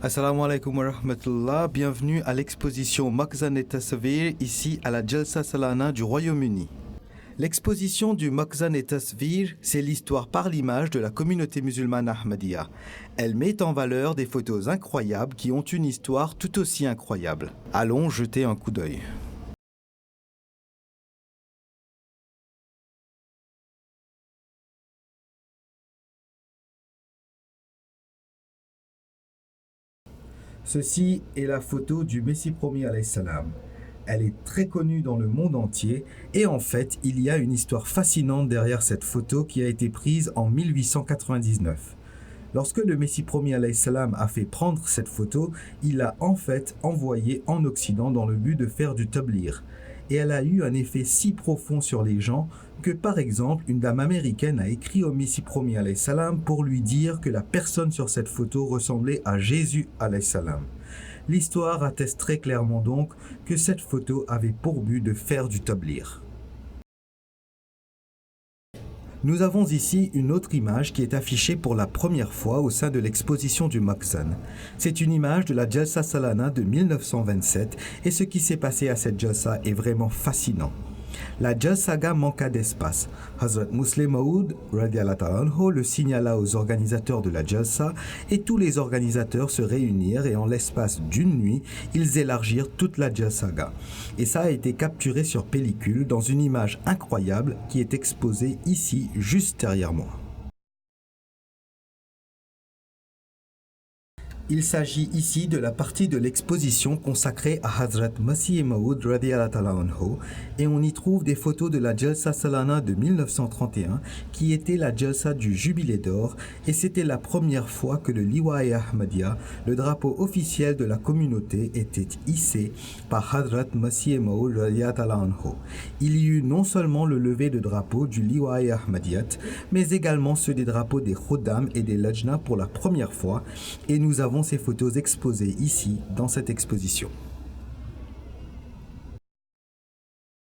Assalamu alaikum wa rahmatullah, bienvenue à l'exposition Makhzan et Tasvir ici à la Jalsa Salana du Royaume-Uni. L'exposition du Makhzan et Tasvir, c'est l'histoire par l'image de la communauté musulmane Ahmadiyya. Elle met en valeur des photos incroyables qui ont une histoire tout aussi incroyable. Allons jeter un coup d'œil. Ceci est la photo du Messie promis alayhi salam. Elle est très connue dans le monde entier et en fait, il y a une histoire fascinante derrière cette photo qui a été prise en 1899. Lorsque le Messie promis alayhi salam a fait prendre cette photo, il l'a en fait envoyée en Occident dans le but de faire du tablir. Et elle a eu un effet si profond sur les gens que par exemple une dame américaine a écrit au Messie promis alayhi salam pour lui dire que la personne sur cette photo ressemblait à Jésus alayhi salam. L'histoire atteste très clairement donc que cette photo avait pour but de faire du tablir. Nous avons ici une autre image qui est affichée pour la première fois au sein de l'exposition du Makhzan. C'est une image de la Jalsa Salana de 1927 et ce qui s'est passé à cette Jalsa est vraiment fascinant. La Jalsaga manqua d'espace. Hazrat Musleh Maud le signala aux organisateurs de la Jalsa et tous les organisateurs se réunirent et en l'espace d'une nuit, ils élargirent toute la Jalsaga. Et ça a été capturé sur pellicule dans une image incroyable qui est exposée ici juste derrière moi. Il s'agit ici de la partie de l'exposition consacrée à Hazrat Masih Maud et on y trouve des photos de la Jalsa Salana de 1931 qui était la Jalsa du Jubilé d'Or et c'était la première fois que le Liwa-e Ahmadiyya, le drapeau officiel de la communauté, était hissé par Hazrat Masih Maud. Il y eut non seulement le lever de drapeau du Liwa-e Ahmadiyyat, mais également ceux des drapeaux des Khuddam et des Lajna pour la première fois et nous avons ces photos exposées ici dans cette exposition.